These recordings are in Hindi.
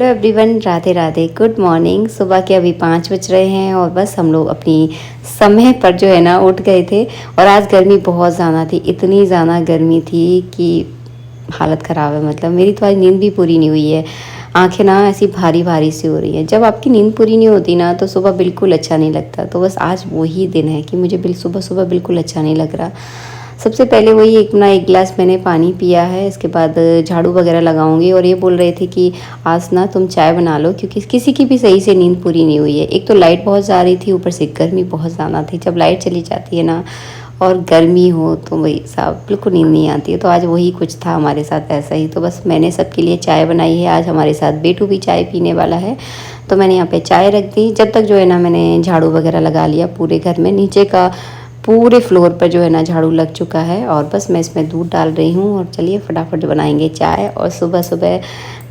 Hello everyone, Radhe Radhe, good morning. सुबह के अभी 5 बज रहे हैं और बस हम लोग अपनी समय पर जो है ना उठ गए थे। और आज गर्मी बहुत ज़्यादा थी, इतनी ज़्यादा गर्मी थी कि हालत ख़राब है। मतलब मेरी तो आज नींद भी पूरी नहीं हुई है। आंखें ना ऐसी भारी भारी सी हो रही हैं। जब आपकी नींद पूरी नहीं होती ना तो सुबह बिल्कुल अच्छा नहीं लगता। तो बस आज वही दिन है कि मुझे सुबह सुबह बिल्कुल अच्छा नहीं लग रहा। सबसे पहले वही एक गिलास मैंने पानी पिया है। इसके बाद झाड़ू वगैरह लगाऊंगी। और ये बोल रहे थे कि आज ना तुम चाय बना लो, क्योंकि किसी की भी सही से नींद पूरी नहीं हुई है। एक तो लाइट बहुत जा रही थी, ऊपर से गर्मी बहुत ज़्यादा थी। जब लाइट चली जाती है ना और गर्मी हो तो वही साहब बिल्कुल नींद नहीं आती है। तो आज वही कुछ था हमारे साथ ऐसा ही। तो बस मैंने सबके लिए चाय बनाई है। आज हमारे साथ बेटू भी चाय पीने वाला है, तो मैंने यहाँ पे चाय रख दी। जब तक जो है ना मैंने झाड़ू वगैरह लगा लिया पूरे घर में, नीचे का पूरे फ्लोर पर जो है ना झाड़ू लग चुका है। और बस मैं इसमें दूध डाल रही हूँ और चलिए फटाफट बनाएंगे चाय। और सुबह सुबह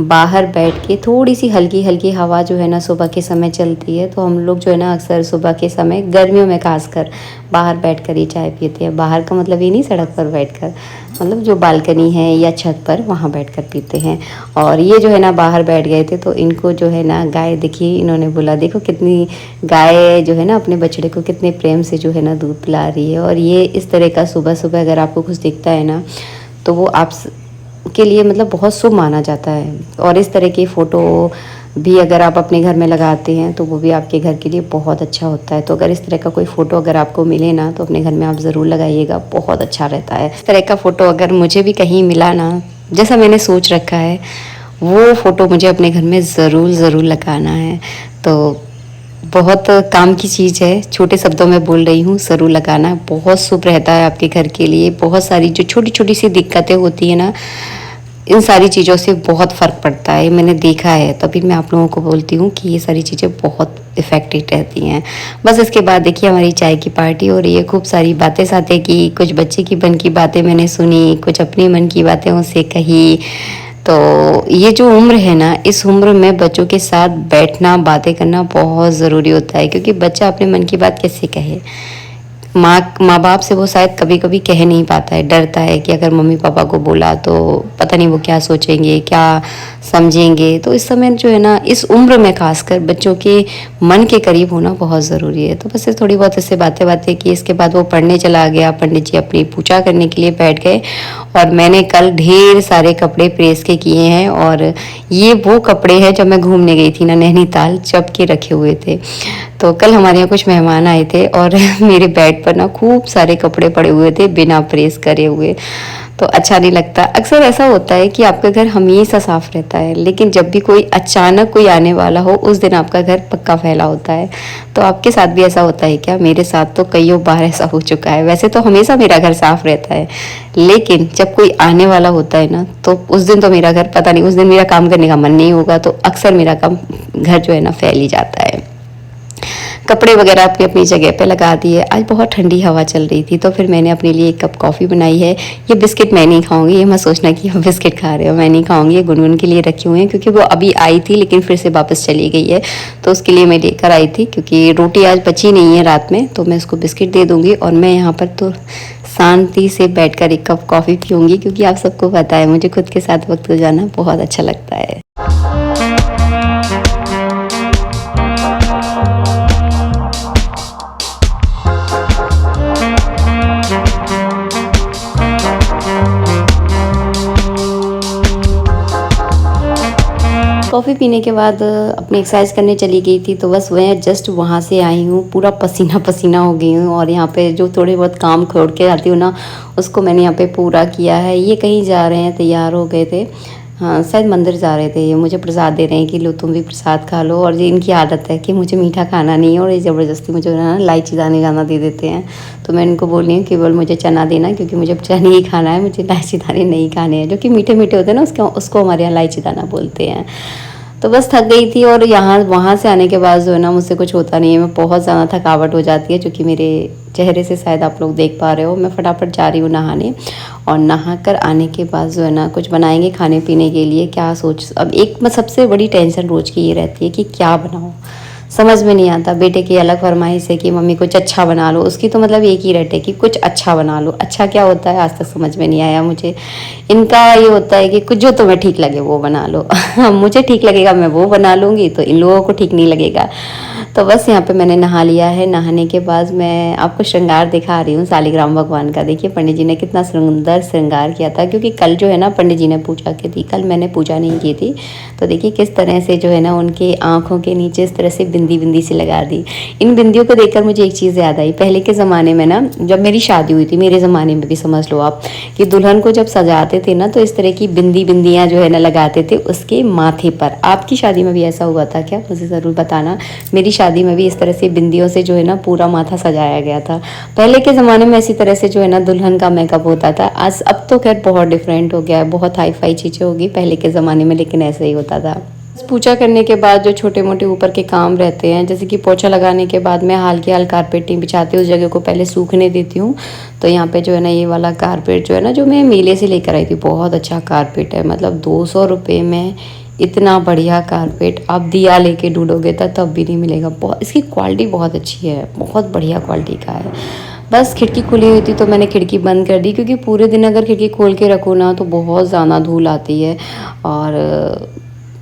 बाहर बैठ के थोड़ी सी हल्की हल्की हवा जो है ना सुबह के समय चलती है, तो हम लोग जो है ना अक्सर सुबह के समय गर्मियों में खासकर बाहर बैठ कर ही चाय पीते हैं। बाहर का मतलब ये नहीं सड़क पर बैठ कर, मतलब जो बालकनी है या छत पर वहाँ बैठ कर पीते हैं। और ये जो है ना बाहर बैठ गए थे, तो इनको जो है ना गाय दिखी, इन्होंने बोला देखो कितनी गाय जो है ना अपने बछड़े को कितने प्रेम से जो है ना दूध पिला रही है। और ये इस तरह का सुबह सुबह अगर आपको कुछ दिखता है ना तो वो आप के लिए मतलब बहुत शुभ माना जाता है। और इस तरह की फ़ोटो भी अगर आप अपने घर में लगाते हैं तो वो भी आपके घर के लिए बहुत अच्छा होता है। तो अगर इस तरह का कोई फ़ोटो अगर आपको मिले ना तो अपने घर में आप ज़रूर लगाइएगा, बहुत अच्छा रहता है। इस तरह का फ़ोटो अगर मुझे भी कहीं मिला ना, जैसा मैंने सोच रखा है, वो फ़ोटो मुझे अपने घर में ज़रूर ज़रूर लगाना है। तो बहुत काम की चीज़ है, छोटे शब्दों में बोल रही हूँ, ज़रूर लगाना बहुत शुभ रहता है आपके घर के लिए। बहुत सारी जो छोटी छोटी सी दिक्कतें होती है ना, इन सारी चीज़ों से बहुत फ़र्क पड़ता है, मैंने देखा है। तभी मैं आप लोगों को बोलती हूँ कि ये सारी चीज़ें बहुत इफ़ेक्टिव रहती हैं। बस इसके बाद देखिए हमारी चाय की पार्टी हो रही है। खूब सारी बातें सातें की, कुछ बच्चे की मन की बातें मैंने सुनी, कुछ अपनी मन की बातें उनसे कही। तो ये जो उम्र है ना, इस उम्र में बच्चों के साथ बैठना बातें करना बहुत ज़रूरी होता है, क्योंकि बच्चा अपने मन की बात कैसे कहे। माँ बाप से वो शायद कभी कभी कह नहीं पाता है, डरता है कि अगर मम्मी पापा को बोला तो पता नहीं वो क्या सोचेंगे, क्या समझेंगे। तो इस समय जो है ना, इस उम्र में खासकर बच्चों के मन के करीब होना बहुत ज़रूरी है। तो बस थोड़ी बहुत इससे बातें बातें की। इसके बाद वो पढ़ने चला गया, पंडित जी अपनी पूजा करने के लिए बैठ गए। और मैंने कल ढेर सारे कपड़े प्रेस के किए हैं। और ये वो कपड़े हैं जब मैं घूमने गई थी ना नैनीताल, जब के रखे हुए थे। तो कल हमारे यहाँ कुछ मेहमान आए थे और मेरे बेड पर ना खूब सारे कपड़े पड़े हुए थे बिना प्रेस करे हुए। तो अच्छा नहीं लगता। अक्सर ऐसा होता है कि आपका घर हमेशा साफ रहता है, लेकिन जब भी कोई अचानक कोई आने वाला हो उस दिन आपका घर पक्का फैला होता है। तो आपके साथ भी ऐसा होता है क्या? मेरे साथ तो कईयों बार ऐसा हो चुका है। वैसे तो हमेशा मेरा घर साफ रहता है, लेकिन जब कोई आने वाला होता है ना तो उस दिन तो मेरा घर, पता नहीं उस दिन मेरा काम करने का मन नहीं होगा, तो अक्सर मेरा काम घर जो है ना फैल ही जाता है। कपड़े वगैरह अपनी अपनी जगह पे लगा दिए। आज बहुत ठंडी हवा चल रही थी, तो फिर मैंने अपने लिए 1 कप कॉफ़ी बनाई है। ये बिस्किट मैं नहीं खाऊंगी, ये मत सोचना कि हम बिस्किट खा रहे हो, मैं नहीं खाऊंगी। ये गुनगुन के लिए रखी हुई है, क्योंकि वो अभी आई थी लेकिन फिर से वापस चली गई है, तो उसके लिए मैं लेकर आई थी। क्योंकि रोटी आज बची नहीं है रात में, तो मैं उसको बिस्किट दे दूँगी। और मैं यहाँ पर तो शांति से बैठकर 1 कप कॉफ़ी पीऊँगी, क्योंकि आप सबको पता है मुझे खुद के साथ वक्त गुजारना बहुत अच्छा लगता है। कॉफ़ी पीने के बाद अपनी एक्सरसाइज करने चली गई थी। तो बस मैं जस्ट वहाँ से आई हूँ, पूरा पसीना पसीना हो गई हूँ। और यहाँ पे जो थोड़े बहुत काम छोड़ के आती हूँ ना, उसको मैंने यहाँ पे पूरा किया है। ये कहीं जा रहे हैं, तैयार हो गए थे, हाँ शायद मंदिर जा रहे थे। ये मुझे प्रसाद दे रहे हैं कि लो तुम भी प्रसाद खा लो। और ये इनकी आदत है कि मुझे मीठा खाना नहीं है, और ये ज़बरदस्ती मुझे ना इलायची दाने गाना दे देते हैं। तो मैं इनको बोल रही हूँ कि केवल मुझे चना देना, क्योंकि मुझे चने ही खाना है, मुझे इलायची दाने नहीं खाने हैं। जो कि मीठे मीठे होते हैं ना, उसको हमारे यहाँ इलायची दाना बोलते हैं। तो बस थक गई थी। और यहाँ वहाँ से आने के बाद जो है ना मुझसे कुछ होता नहीं है, मैं बहुत ज़्यादा थकावट हो जाती है, जो कि मेरे चेहरे से शायद आप लोग देख पा रहे हो। मैं फटाफट जा रही हूँ नहाने, और नहा कर आने के बाद जो है ना कुछ बनाएंगे खाने पीने के लिए। क्या सोच, अब एक सबसे बड़ी टेंशन रोज़ की ये रहती है कि क्या बनाऊँ। समझ में नहीं आता। बेटे की अलग फरमाइश है कि मम्मी कुछ अच्छा बना लो, उसकी तो मतलब एक ही रटे कि कुछ अच्छा बना लो। अच्छा क्या होता है आज तक समझ में नहीं आया मुझे। इनका ये होता है कि कुछ जो तुम्हें ठीक लगे वो बना लो। मुझे ठीक लगेगा मैं वो बना लूँगी, तो इन लोगों को ठीक नहीं लगेगा। तो बस यहाँ पे मैंने नहा लिया है। नहाने के बाद मैं आपको श्रृंगार दिखा रही हूँ शालिग्राम भगवान का। देखिए पंडित जी ने कितना सुंदर श्रृंगार किया था, क्योंकि कल जो है ना पंडित जी ने पूजा की थी, कल मैंने पूजा नहीं की थी। तो देखिए किस तरह से जो है ना उनके आँखों के नीचे इस तरह से बिंदी बिंदी सी लगा दी। इन बिंदियों को देखकर मुझे एक चीज़ याद आई। पहले के ज़माने में ना, जब मेरी शादी हुई थी, मेरे ज़माने में भी समझ लो आप, कि दुल्हन को जब सजाते थे ना तो इस तरह की बिंदियाँ जो है ना लगाते थे उसके माथे पर। आपकी शादी में भी ऐसा हुआ था क्या? मुझे ज़रूर बताना। मेरी शादी में भी इस तरह से बिंदियों से जो है ना पूरा माथा सजाया गया था। पहले के ज़माने में इसी तरह से जो है ना दुल्हन का मेकअप होता था। आज अब तो खैर बहुत डिफरेंट हो गया है, बहुत हाई फाई चीज़ें होगी पहले के ज़माने में, लेकिन ऐसा ही होता था। पूजा करने के बाद जो छोटे मोटे ऊपर के काम रहते हैं, जैसे कि पोछा लगाने के बाद मैं हाल के हाल कारपेटिंग बिछाती हूँ, उस जगह को पहले सूखने देती हूँ। तो यहाँ पे जो है ना ये वाला कारपेट जो है ना, जो मैं मेले से लेकर आई थी, बहुत अच्छा कारपेट है। मतलब 200 रुपये में इतना बढ़िया कारपेट आप दिया लेके ढूंढोगे तब भी नहीं मिलेगा। बहुत इसकी क्वालिटी बहुत अच्छी है, बहुत बढ़िया क्वालिटी का है। बस खिड़की खुली हुई थी तो मैंने खिड़की बंद कर दी, क्योंकि पूरे दिन अगर खिड़की खोल के रखूँ ना तो बहुत ज़्यादा धूल आती है।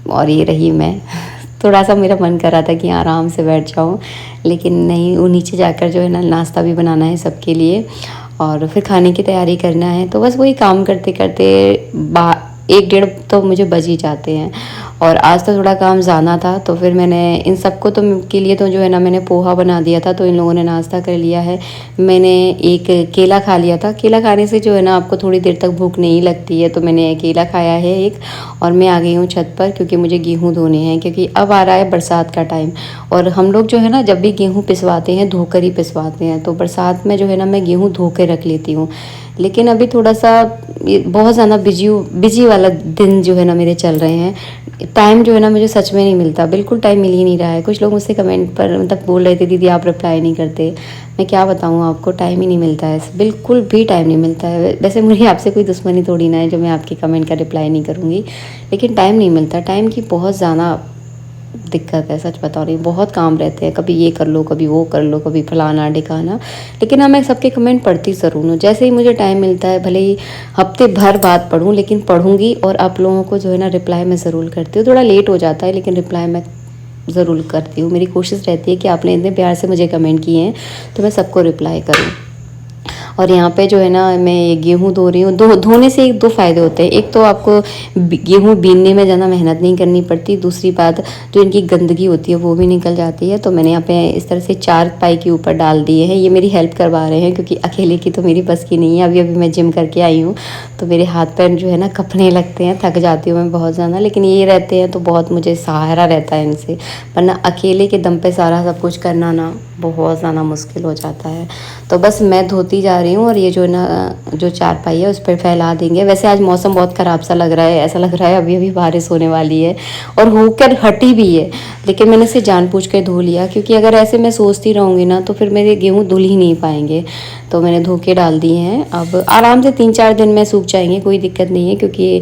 और ये रही मैं। थोड़ा सा मेरा मन कर रहा था कि आराम से बैठ जाऊँ, लेकिन नहीं, वो नीचे जाकर जो है ना नाश्ता भी बनाना है सबके लिए और फिर खाने की तैयारी करना है। तो बस वही काम करते करते 1 डेढ़ तो मुझे बज ही जाते हैं। और आज तो थोड़ा काम ज़्यादा था, तो फिर मैंने इन सबको तो के लिए तो जो है ना मैंने पोहा बना दिया था, तो इन लोगों ने नाश्ता कर लिया है। मैंने एक केला खा लिया था। केला खाने से जो है ना आपको थोड़ी देर तक भूख नहीं लगती है, तो मैंने केला खाया है एक। और मैं आ गई हूँ छत पर, क्योंकि मुझे गेहूँ धोने हैं, क्योंकि अब आ रहा है बरसात का टाइम। और हम लोग जो है ना जब भी गेहूँ पिसवाते हैं धोकर ही पिसवाते हैं, तो बरसात में जो है ना मैं गेहूँ धो के रख लेती हूँ। लेकिन अभी थोड़ा सा बहुत ज़्यादा बिजी वाला दिन जो है ना मेरे चल रहे हैं। टाइम जो है ना मुझे सच में नहीं मिलता, बिल्कुल टाइम मिल ही नहीं रहा है। कुछ लोग मुझसे कमेंट पर मतलब बोल रहे थे दीदी आप रिप्लाई नहीं करते। मैं क्या बताऊँ आपको, टाइम ही नहीं मिलता है, बिल्कुल भी टाइम नहीं मिलता है। वैसे मुझे आपसे कोई दुश्मनी थोड़ी ना है जो मैं आपके कमेंट का रिप्लाई नहीं करूँगी, लेकिन टाइम नहीं मिलता। टाइम की बहुत ज़्यादा दिक्कत है, सच बता रही हूँ। बहुत काम रहते हैं, कभी ये कर लो, कभी वो कर लो, कभी फलाना ढिकाना। लेकिन हाँ मैं सबके कमेंट पढ़ती ज़रूर हूँ, जैसे ही मुझे टाइम मिलता है, भले ही हफ्ते भर बाद पढ़ूँ, लेकिन पढ़ूँगी। और आप लोगों को जो है ना रिप्लाई मैं ज़रूर करती हूँ। थोड़ा लेट हो जाता है, लेकिन रिप्लाई मैं ज़रूर करती हूँ। मेरी कोशिश रहती है कि आपने इतने प्यार से मुझे कमेंट किए हैं तो मैं सबको रिप्लाई करूँ। और यहाँ पे जो है ना मैं ये गेहूँ धो रही हूँ। धोने से एक दो फ़ायदे होते हैं। एक तो आपको गेहूँ बीनने में ज़्यादा मेहनत नहीं करनी पड़ती। दूसरी बात, जो इनकी गंदगी होती है वो भी निकल जाती है। तो मैंने यहाँ पे इस तरह से 4 पाई के ऊपर डाल दिए हैं। ये मेरी हेल्प करवा रहे हैं, क्योंकि अकेले की तो मेरी बस की नहीं है। अभी अभी मैं जिम करके आई हूँ, तो मेरे हाथ पैर जो है ना कँपने लगते हैं, थक जाती हूँ मैं बहुत ज़्यादा। लेकिन ये रहते हैं तो बहुत मुझे सहारा रहता है इनसे, वरना अकेले के दम पे सारा सब कुछ करना ना बहुत ज़्यादा मुश्किल हो जाता है। तो बस मैं धोती जा रही हूँ, और ये जो ना जो 4 पाई है उस पर फैला देंगे। वैसे आज मौसम बहुत ख़राब सा लग रहा है, ऐसा लग रहा है अभी अभी बारिश होने वाली है, और होकर हटी भी है। लेकिन मैंने इसे जानबूझ के धो लिया, क्योंकि अगर ऐसे मैं सोचती रहूँगी ना तो फिर मेरे गेहूँ धुल ही नहीं पाएंगे। तो मैंने धो के डाल दिए हैं। अब आराम से 3-4 दिन में सूख जाएंगे, कोई दिक्कत नहीं है, क्योंकि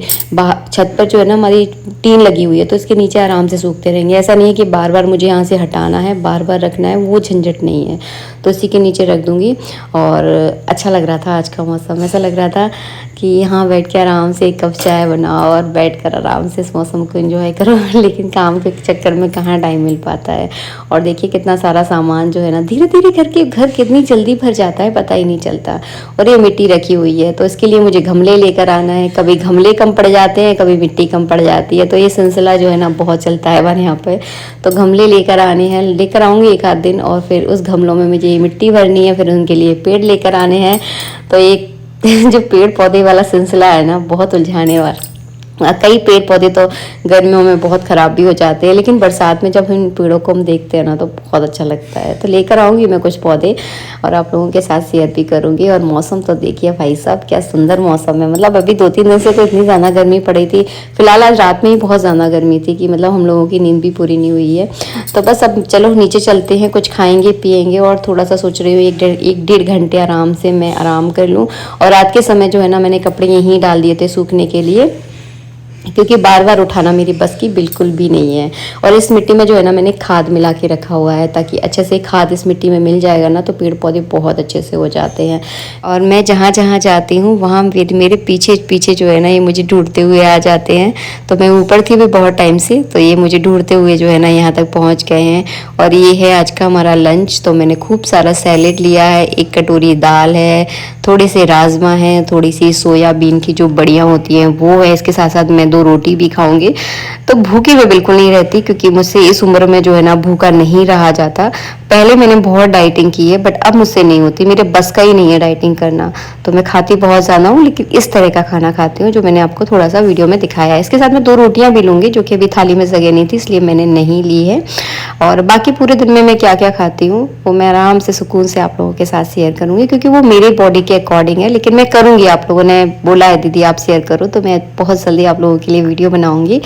छत पर जो है ना हमारी टीन लगी हुई है, तो इसके नीचे आराम से सूखते रहेंगे। ऐसा नहीं है कि बार बार मुझे यहाँ से हटाना है, बार बार रखना है, वो झंझट नहीं है। तो इसी के नीचे रख दूँगी। और अच्छा लग रहा था आज का मौसम, ऐसा लग रहा था कि यहाँ बैठ के आराम से एक कप चाय बनाओ और बैठ कर आराम से इस मौसम को एंजॉय करो। लेकिन काम के चक्कर में कहाँ टाइम मिल पाता है। और देखिए कितना सारा सामान जो है ना धीरे धीरे करके घर कितनी जल्दी भर जाता है, पता ही नहीं चलता। और ये मिट्टी रखी हुई है, तो इसके लिए मुझे गमले लेकर आना है। कभी गमले कम पड़ जाते हैं, कभी मिट्टी कम पड़ जाती है, तो ये सिलसिला जो है ना बहुत चलता है हमारे यहाँ पर। तो गमले लेकर आने हैं, लेकर आऊँगी एक आध दिन, और फिर उस गमलों में मुझे मिट्टी भरनी है, फिर उनके लिए पेड़ लेकर आने हैं। तो एक जो पेड़ पौधे वाला सिलसिला है ना बहुत उलझाने वाला। कई पेड़ पौधे तो गर्मियों में बहुत ख़राब भी हो जाते हैं, लेकिन बरसात में जब इन पेड़ों को हम देखते हैं ना तो बहुत अच्छा लगता है। तो लेकर आऊँगी मैं कुछ पौधे, और आप लोगों के साथ शेयर भी करूँगी। और मौसम तो देखिए भाई साहब क्या सुंदर मौसम है। मतलब अभी 2-3 दिन से तो इतनी ज़्यादा गर्मी पड़ी थी। फिलहाल आज रात में ही बहुत ज़्यादा गर्मी थी कि मतलब हम लोगों की नींद भी पूरी नहीं हुई है। तो बस अब चलो नीचे चलते हैं, कुछ खाएँगे पिएँगे, और थोड़ा सा सोच रही हूँ 1-1.5 घंटे आराम से मैं आराम कर लूँ। और रात के समय जो है ना मैंने कपड़े यहीं डाल दिए थे सूखने के लिए। क्योंकि बार बार उठाना मेरी बस की बिल्कुल भी नहीं है। और इस मिट्टी में जो है ना मैंने खाद मिला के रखा हुआ है, ताकि अच्छे से खाद इस मिट्टी में मिल जाएगा ना तो पेड़ पौधे बहुत अच्छे से हो जाते हैं। और मैं जहाँ जहाँ जाती हूँ वहाँ मेरे पीछे पीछे जो है ना ये मुझे ढूंढते हुए आ जाते हैं। तो मैं ऊपर थी भी बहुत टाइम से, तो ये मुझे ढूंढते हुए जो है ना यहाँ तक पहुँच गए हैं। और ये है आज का हमारा लंच। तो मैंने खूब सारा सैलेड लिया है, 1 कटोरी दाल है, थोड़े से राजमा है, थोड़ी सी सोयाबीन की जो बड़ियाँ होती हैं वो है, इसके साथ साथ मैं 2 रोटी भी खाऊंगी। तो भूखी मैं बिल्कुल नहीं रहती, क्योंकि मुझसे इस उम्र में जो है ना भूखा नहीं रहा जाता। पहले मैंने बहुत डाइटिंग की है, बट अब मुझसे नहीं होती, मेरे बस का ही नहीं है डाइटिंग करना। तो मैं खाती बहुत ज़्यादा हूँ, लेकिन इस तरह का खाना खाती हूँ जो मैंने आपको थोड़ा सा वीडियो में दिखाया है। इसके साथ मैं 2 रोटियाँ भी लूँगी, जो कि अभी थाली में जगह नहीं थी इसलिए मैंने नहीं ली है। और बाकी पूरे दिन में मैं क्या क्या खाती हूँ वो मैं आराम से सुकून से आप लोगों के साथ शेयर करूँगी, क्योंकि वो मेरे बॉडी के अकॉर्डिंग है। लेकिन मैं करूँगी, आप लोगों ने बोला है दीदी आप शेयर करो, तो मैं बहुत जल्दी आप लोगों के लिए वीडियो बनाऊँगी।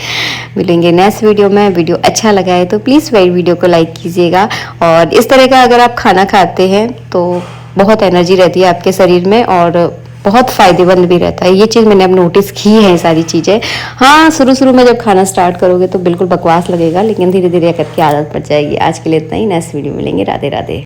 मिलेंगे नेक्स्ट वीडियो में। वीडियो अच्छा लगा है तो प्लीज़ मेरी वीडियो को लाइक कीजिएगा। और इस तरह का अगर आप खाना खाते हैं तो बहुत एनर्जी रहती है आपके शरीर में, और बहुत फ़ायदेमंद भी रहता है। ये चीज़ मैंने अब नोटिस की है, सारी चीज़ें। हाँ, शुरू शुरू में जब खाना स्टार्ट करोगे तो बिल्कुल बकवास लगेगा, लेकिन धीरे धीरे करके आदत पड़ जाएगी। आज के लिए इतना ही, नेक्स्ट वीडियो मिलेंगे। राधे राधे।